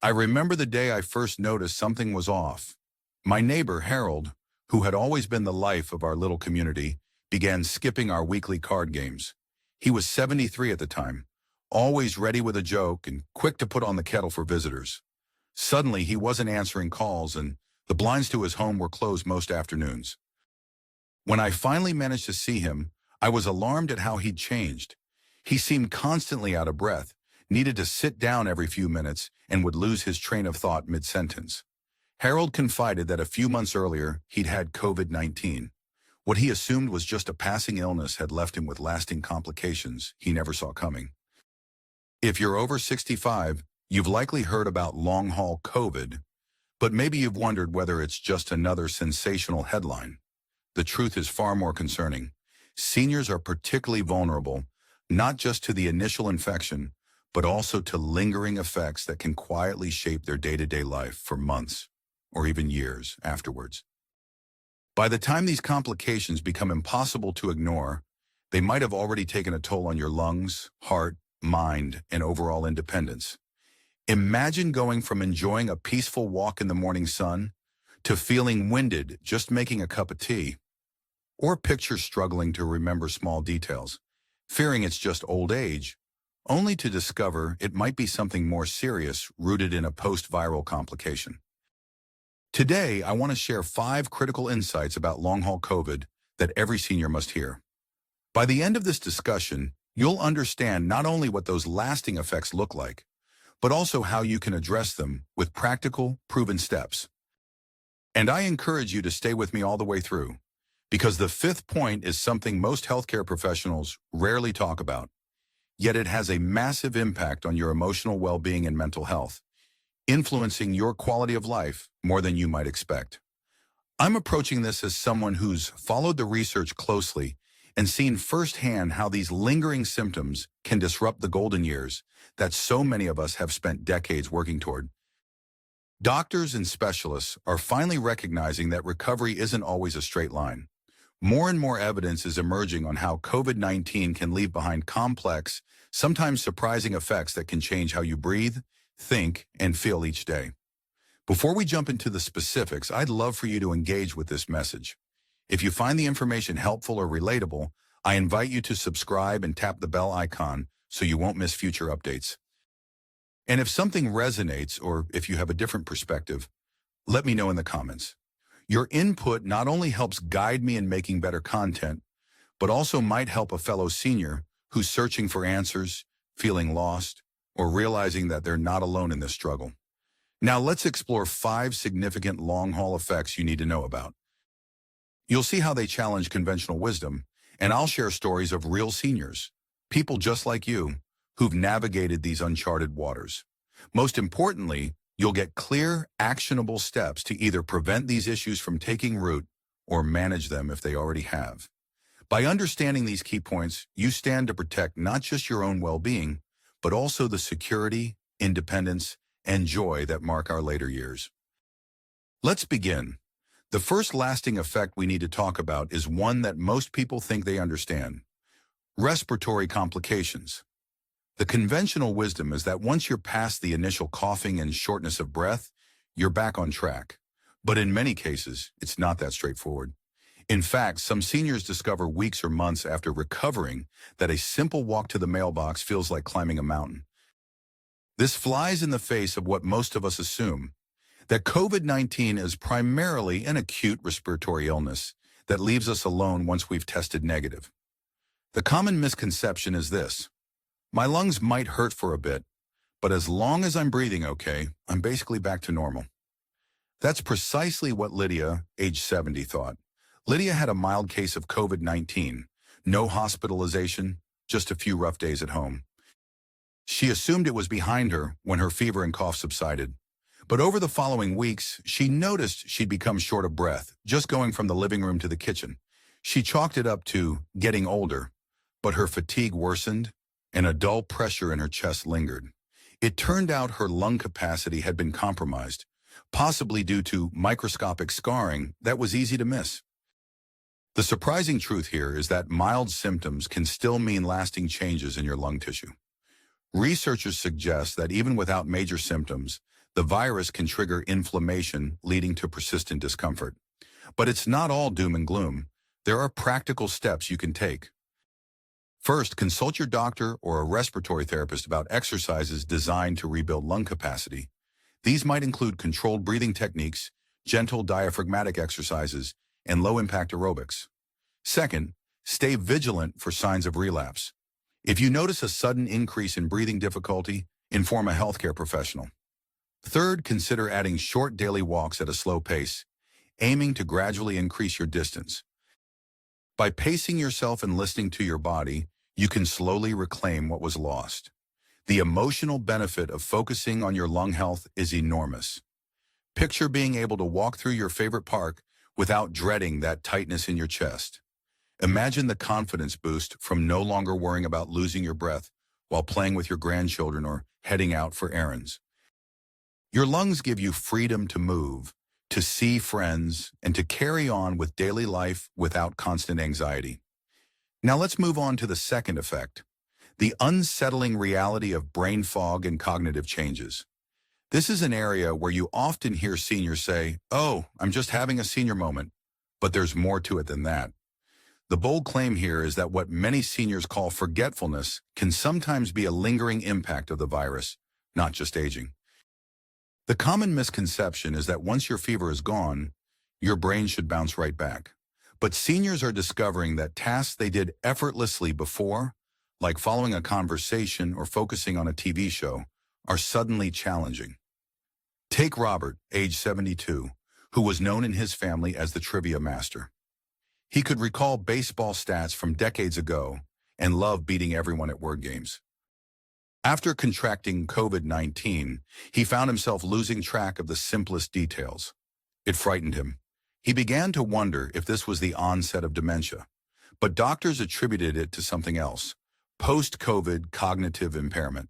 I remember the day I first noticed something was off. My neighbor, Harold, who had always been the life of our little community, began skipping our weekly card games. He was 73 at the time, always ready with a joke and quick to put on the kettle for visitors. Suddenly, he wasn't answering calls and the blinds to his home were closed most afternoons. When I finally managed to see him, I was alarmed at how he'd changed. He seemed constantly out of breath, needed to sit down every few minutes, and would lose his train of thought mid-sentence. Harold confided that a few months earlier, he'd had COVID-19. What he assumed was just a passing illness had left him with lasting complications he never saw coming. If you're over 65, you've likely heard about long-haul COVID, but maybe you've wondered whether it's just another sensational headline. The truth is far more concerning. Seniors are particularly vulnerable, not just to the initial infection, but also to lingering effects that can quietly shape their day-to-day life for months or even years afterwards. By the time these complications become impossible to ignore, they might have already taken a toll on your lungs, heart, mind, and overall independence. Imagine going from enjoying a peaceful walk in the morning sun to feeling winded just making a cup of tea. Or picture struggling to remember small details, fearing it's just old age, only to discover it might be something more serious rooted in a post-viral complication. Today, I want to share 5 critical insights about long-haul COVID that every senior must hear. By the end of this discussion, you'll understand not only what those lasting effects look like, but also how you can address them with practical, proven steps. And I encourage you to stay with me all the way through, because the 5th point is something most healthcare professionals rarely talk about, yet it has a massive impact on your emotional well-being and mental health, influencing your quality of life more than you might expect. I'm approaching this as someone who's followed the research closely and seen firsthand how these lingering symptoms can disrupt the golden years that so many of us have spent decades working toward. Doctors and specialists are finally recognizing that recovery isn't always a straight line. More and more evidence is emerging on how COVID-19 can leave behind complex, sometimes surprising effects that can change how you breathe, think, and feel each day. Before we jump into the specifics, I'd love for you to engage with this message. If you find the information helpful or relatable, I invite you to subscribe and tap the bell icon so you won't miss future updates. And if something resonates or if you have a different perspective, let me know in the comments. Your input not only helps guide me in making better content, but also might help a fellow senior who's searching for answers, feeling lost, or realizing that they're not alone in this struggle. Now let's explore 5 significant long-haul effects you need to know about. You'll see how they challenge conventional wisdom, and I'll share stories of real seniors, people just like you, who've navigated these uncharted waters. Most importantly, you'll get clear, actionable steps to either prevent these issues from taking root or manage them if they already have. By understanding these key points, you stand to protect not just your own well-being, but also the security, independence, and joy that mark our later years. Let's begin. The first lasting effect we need to talk about is one that most people think they understand: respiratory complications. The conventional wisdom is that once you're past the initial coughing and shortness of breath, you're back on track. But in many cases, it's not that straightforward. In fact, some seniors discover weeks or months after recovering that a simple walk to the mailbox feels like climbing a mountain. This flies in the face of what most of us assume, that COVID-19 is primarily an acute respiratory illness that leaves us alone once we've tested negative. The common misconception is this: my lungs might hurt for a bit, but as long as I'm breathing okay, I'm basically back to normal. That's precisely what Lydia, age 70, thought. Lydia had a mild case of COVID-19, no hospitalization, just a few rough days at home. She assumed it was behind her when her fever and cough subsided. But over the following weeks, she noticed she'd become short of breath, just going from the living room to the kitchen. She chalked it up to getting older, but her fatigue worsened, and a dull pressure in her chest lingered. It turned out her lung capacity had been compromised, possibly due to microscopic scarring that was easy to miss. The surprising truth here is that mild symptoms can still mean lasting changes in your lung tissue. Researchers suggest that even without major symptoms, The virus can trigger inflammation, leading to persistent discomfort. But it's not all doom and gloom. There are practical steps you can take. First, consult your doctor or a respiratory therapist about exercises designed to rebuild lung capacity. These might include controlled breathing techniques, gentle diaphragmatic exercises, and low-impact aerobics. Second, stay vigilant for signs of relapse. If you notice a sudden increase in breathing difficulty, inform a healthcare professional. Third, consider adding short daily walks at a slow pace, aiming to gradually increase your distance. By pacing yourself and listening to your body, you can slowly reclaim what was lost. The emotional benefit of focusing on your lung health is enormous. Picture being able to walk through your favorite park without dreading that tightness in your chest. Imagine the confidence boost from no longer worrying about losing your breath while playing with your grandchildren or heading out for errands. Your lungs give you freedom to move, to see friends, and to carry on with daily life without constant anxiety. Now let's move on to the second effect, the unsettling reality of brain fog and cognitive changes. This is an area where you often hear seniors say, "Oh, I'm just having a senior moment," but there's more to it than that. The bold claim here is that what many seniors call forgetfulness can sometimes be a lingering impact of the virus, not just aging. The common misconception is that once your fever is gone, your brain should bounce right back. But seniors are discovering that tasks they did effortlessly before, like following a conversation or focusing on a TV show, are suddenly challenging. Take Robert, age 72, who was known in his family as the trivia master. He could recall baseball stats from decades ago and loved beating everyone at word games. After contracting COVID-19, he found himself losing track of the simplest details. It frightened him. He began to wonder if this was the onset of dementia, but doctors attributed it to something else, post-COVID cognitive impairment.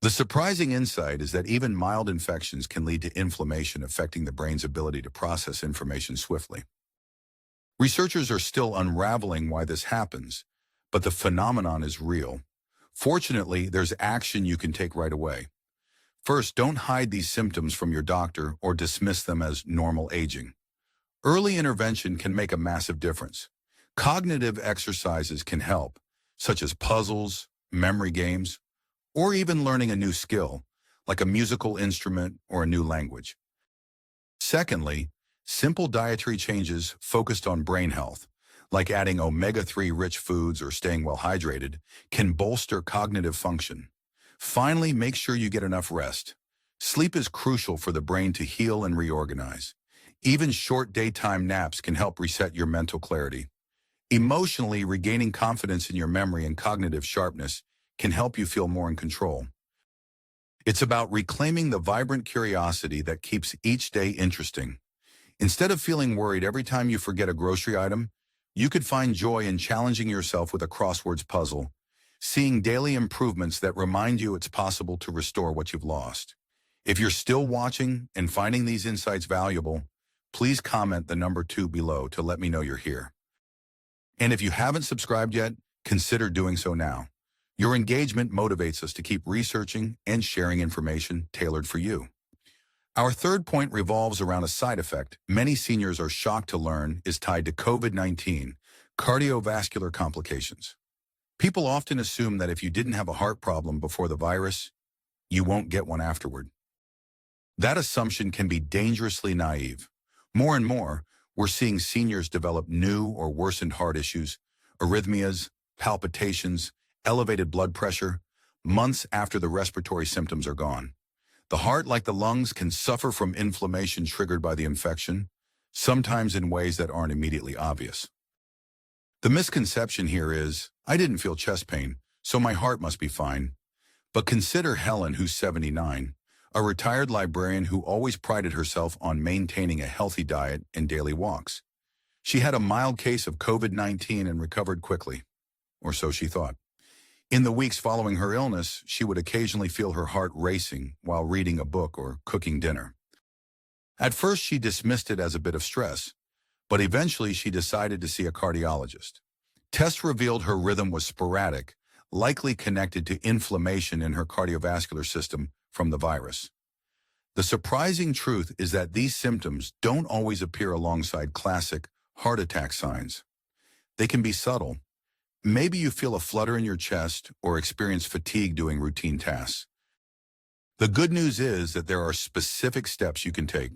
The surprising insight is that even mild infections can lead to inflammation affecting the brain's ability to process information swiftly. Researchers are still unraveling why this happens, but the phenomenon is real. Fortunately, there's action you can take right away. First, don't hide these symptoms from your doctor or dismiss them as normal aging. Early intervention can make a massive difference. Cognitive exercises can help, such as puzzles, memory games, or even learning a new skill, like a musical instrument or a new language. Secondly, simple dietary changes focused on brain health, like adding omega-3 rich foods or staying well hydrated, can bolster cognitive function. Finally, make sure you get enough rest. Sleep is crucial for the brain to heal and reorganize. Even short daytime naps can help reset your mental clarity. Emotionally, regaining confidence in your memory and cognitive sharpness can help you feel more in control. It's about reclaiming the vibrant curiosity that keeps each day interesting. Instead of feeling worried every time you forget a grocery item, you could find joy in challenging yourself with a crosswords puzzle, seeing daily improvements that remind you it's possible to restore what you've lost. If you're still watching and finding these insights valuable, please comment the number 2 below to let me know you're here. And if you haven't subscribed yet, consider doing so now. Your engagement motivates us to keep researching and sharing information tailored for you. Our third point revolves around a side effect many seniors are shocked to learn is tied to COVID-19, cardiovascular complications. People often assume that if you didn't have a heart problem before the virus, you won't get one afterward. That assumption can be dangerously naive. More and more, we're seeing seniors develop new or worsened heart issues, arrhythmias, palpitations, elevated blood pressure, months after the respiratory symptoms are gone. The heart, like the lungs, can suffer from inflammation triggered by the infection, sometimes in ways that aren't immediately obvious. The misconception here is, I didn't feel chest pain, so my heart must be fine. But consider Helen, who's 79, a retired librarian who always prided herself on maintaining a healthy diet and daily walks. She had a mild case of COVID-19 and recovered quickly, or so she thought. In the weeks following her illness, she would occasionally feel her heart racing while reading a book or cooking dinner. At first, she dismissed it as a bit of stress, but eventually she decided to see a cardiologist. Tests revealed her rhythm was sporadic, likely connected to inflammation in her cardiovascular system from the virus. The surprising truth is that these symptoms don't always appear alongside classic heart attack signs. They can be subtle. Maybe you feel a flutter in your chest or experience fatigue doing routine tasks. The good news is that there are specific steps you can take.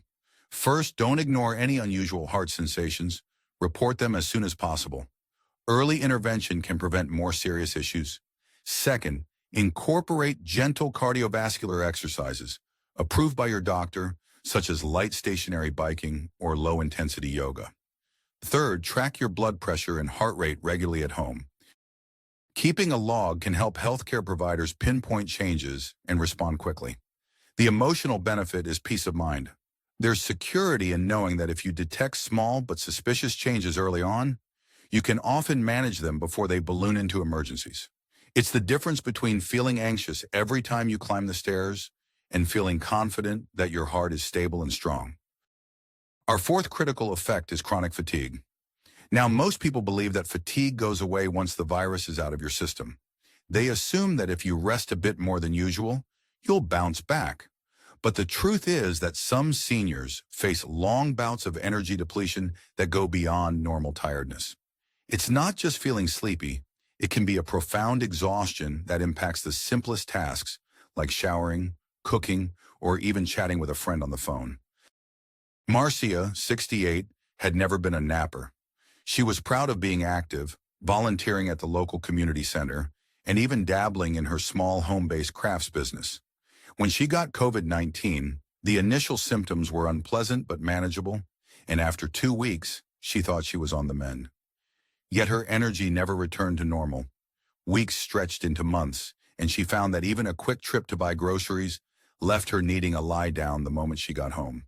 First, don't ignore any unusual heart sensations. Report them as soon as possible. Early intervention can prevent more serious issues. Second, incorporate gentle cardiovascular exercises approved by your doctor, such as light stationary biking or low-intensity yoga. Third, track your blood pressure and heart rate regularly at home. Keeping a log can help healthcare providers pinpoint changes and respond quickly. The emotional benefit is peace of mind. There's security in knowing that if you detect small but suspicious changes early on, you can often manage them before they balloon into emergencies. It's the difference between feeling anxious every time you climb the stairs and feeling confident that your heart is stable and strong. Our fourth critical effect is chronic fatigue. Now, most people believe that fatigue goes away once the virus is out of your system. They assume that if you rest a bit more than usual, you'll bounce back. But the truth is that some seniors face long bouts of energy depletion that go beyond normal tiredness. It's not just feeling sleepy. It can be a profound exhaustion that impacts the simplest tasks like showering, cooking, or even chatting with a friend on the phone. Marcia, 68, had never been a napper. She was proud of being active, volunteering at the local community center, and even dabbling in her small home-based crafts business. When she got COVID-19, the initial symptoms were unpleasant but manageable, and after 2 weeks, she thought she was on the mend. Yet her energy never returned to normal. Weeks stretched into months, and she found that even a quick trip to buy groceries left her needing a lie down the moment she got home.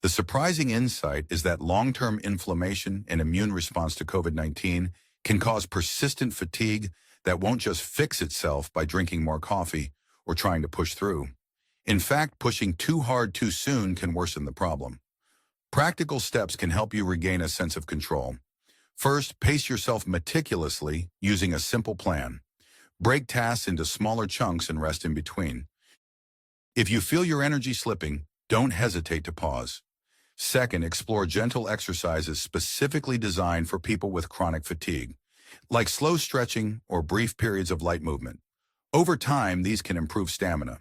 The surprising insight is that long-term inflammation and immune response to COVID-19 can cause persistent fatigue that won't just fix itself by drinking more coffee or trying to push through. In fact, pushing too hard too soon can worsen the problem. Practical steps can help you regain a sense of control. First, pace yourself meticulously using a simple plan. Break tasks into smaller chunks and rest in between. If you feel your energy slipping, don't hesitate to pause. Second, explore gentle exercises specifically designed for people with chronic fatigue, like slow stretching or brief periods of light movement. Over time, these can improve stamina.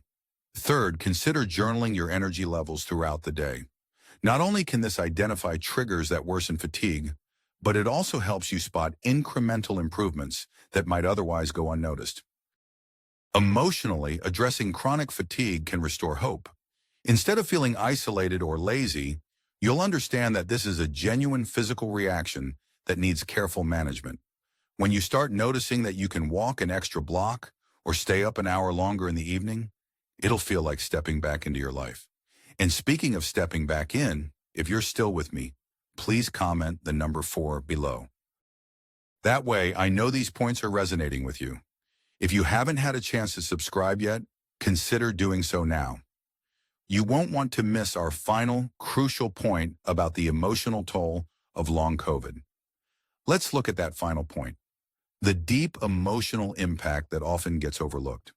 Third, consider journaling your energy levels throughout the day. Not only can this identify triggers that worsen fatigue, but it also helps you spot incremental improvements that might otherwise go unnoticed. Emotionally, addressing chronic fatigue can restore hope. Instead of feeling isolated or lazy, you'll understand that this is a genuine physical reaction that needs careful management. When you start noticing that you can walk an extra block or stay up an hour longer in the evening, it'll feel like stepping back into your life. And speaking of stepping back in, if you're still with me, please comment the number 4 below. That way, I know these points are resonating with you. If you haven't had a chance to subscribe yet, consider doing so now. You won't want to miss our final, crucial point about the emotional toll of long COVID. Let's look at that final point, the deep emotional impact that often gets overlooked.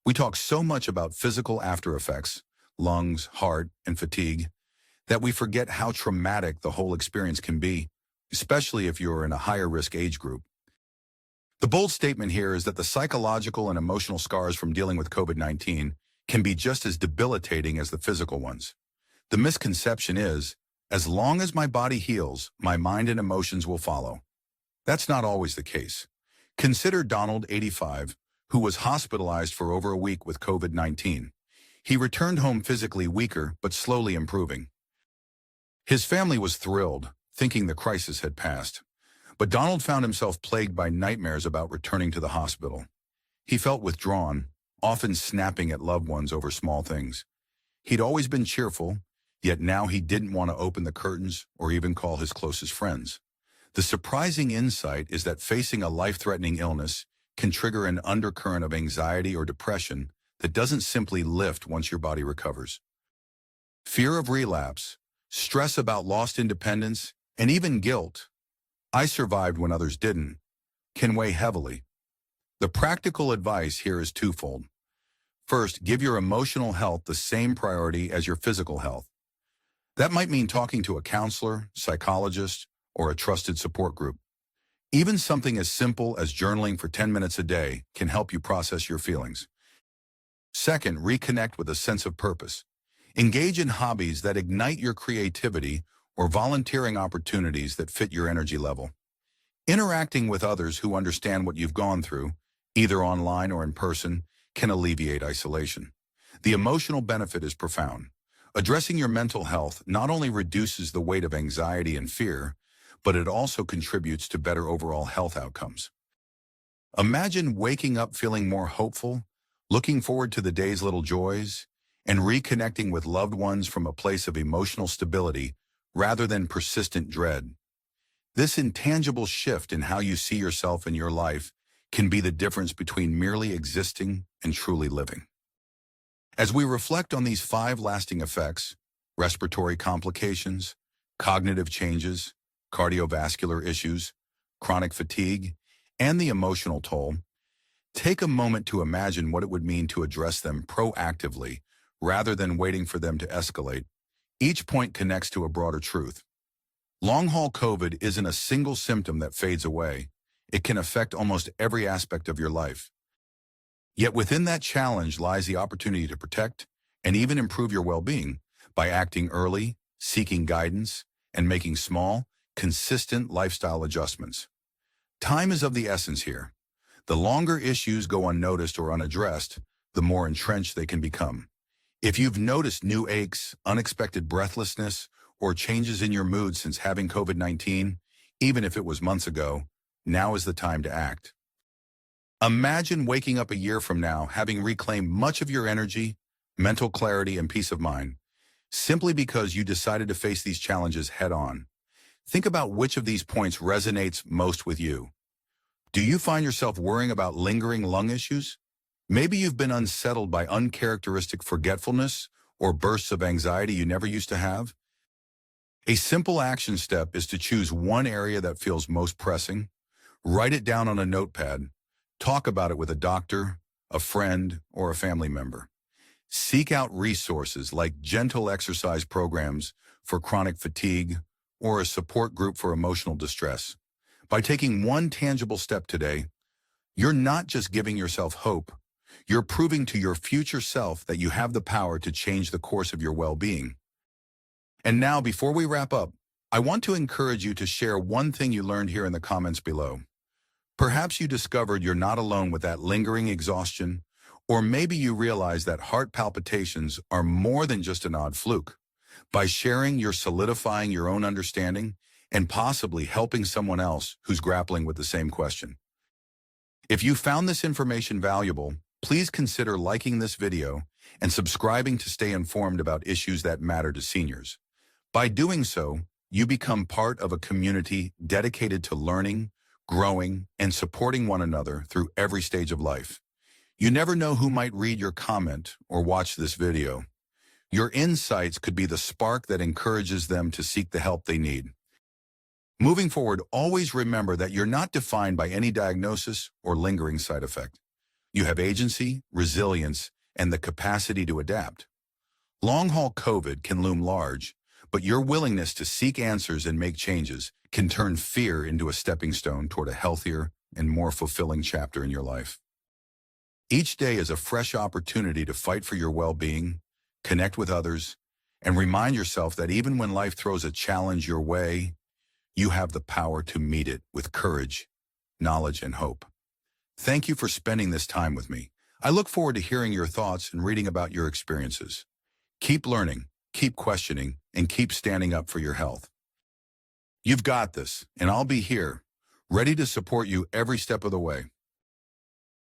We talk so much about physical after effects, lungs, heart, and fatigue, that we forget how traumatic the whole experience can be, especially if you're in a higher risk age group. The bold statement here is that the psychological and emotional scars from dealing with COVID-19 can be just as debilitating as the physical ones. The misconception is, as long as my body heals, my mind and emotions will follow. That's not always the case. Consider Donald, 85, who was hospitalized for over a week with COVID-19. He returned home physically weaker, but slowly improving. His family was thrilled, thinking the crisis had passed. But Donald found himself plagued by nightmares about returning to the hospital. He felt withdrawn, often snapping at loved ones over small things. He'd always been cheerful, yet now he didn't want to open the curtains or even call his closest friends. The surprising insight is that facing a life-threatening illness can trigger an undercurrent of anxiety or depression that doesn't simply lift once your body recovers. Fear of relapse, stress about lost independence, and even guilt, I survived when others didn't, can weigh heavily. The practical advice here is twofold. First, give your emotional health the same priority as your physical health. That might mean talking to a counselor, psychologist, or a trusted support group. Even something as simple as journaling for 10 minutes a day can help you process your feelings. Second, reconnect with a sense of purpose. Engage in hobbies that ignite your creativity or volunteering opportunities that fit your energy level. Interacting with others who understand what you've gone through, either online or in person, can alleviate isolation. The emotional benefit is profound. Addressing your mental health not only reduces the weight of anxiety and fear, but it also contributes to better overall health outcomes. Imagine waking up feeling more hopeful, looking forward to the day's little joys, and reconnecting with loved ones from a place of emotional stability rather than persistent dread. This intangible shift in how you see yourself and your life can be the difference between merely existing and truly living. As we reflect on these 5 lasting effects, respiratory complications, cognitive changes, cardiovascular issues, chronic fatigue, and the emotional toll, take a moment to imagine what it would mean to address them proactively rather than waiting for them to escalate. Each point connects to a broader truth. Long-haul COVID isn't a single symptom that fades away. It can affect almost every aspect of your life. Yet within that challenge lies the opportunity to protect and even improve your well-being by acting early, seeking guidance, and making small, consistent lifestyle adjustments. Time is of the essence here. The longer issues go unnoticed or unaddressed, the more entrenched they can become. If you've noticed new aches, unexpected breathlessness, or changes in your mood since having COVID-19, even if it was months ago, now is the time to act. Imagine waking up a year from now having reclaimed much of your energy, mental clarity, and peace of mind, simply because you decided to face these challenges head-on. Think about which of these points resonates most with you. Do you find yourself worrying about lingering lung issues? Maybe you've been unsettled by uncharacteristic forgetfulness or bursts of anxiety you never used to have. A simple action step is to choose one area that feels most pressing, write it down on a notepad, talk about it with a doctor, a friend, or a family member. Seek out resources like gentle exercise programs for chronic fatigue or a support group for emotional distress. By taking one tangible step today, you're not just giving yourself hope, you're proving to your future self that you have the power to change the course of your well-being. And now, before we wrap up, I want to encourage you to share one thing you learned here in the comments below. Perhaps you discovered you're not alone with that lingering exhaustion, or maybe you realize that heart palpitations are more than just an odd fluke. By sharing, you're solidifying your own understanding and possibly helping someone else who's grappling with the same question. If you found this information valuable, please consider liking this video and subscribing to stay informed about issues that matter to seniors. By doing so, you become part of a community dedicated to learning, growing, and supporting one another through every stage of life. You never know who might read your comment or watch this video. Your insights could be the spark that encourages them to seek the help they need. Moving forward, always remember that you're not defined by any diagnosis or lingering side effect. You have agency, resilience, and the capacity to adapt. Long-haul COVID can loom large, but your willingness to seek answers and make changes can turn fear into a stepping stone toward a healthier and more fulfilling chapter in your life. Each day is a fresh opportunity to fight for your well-being, connect with others, and remind yourself that even when life throws a challenge your way, you have the power to meet it with courage, knowledge, and hope. Thank you for spending this time with me. I look forward to hearing your thoughts and reading about your experiences. Keep learning, keep questioning, and keep standing up for your health. You've got this, and I'll be here, ready to support you every step of the way.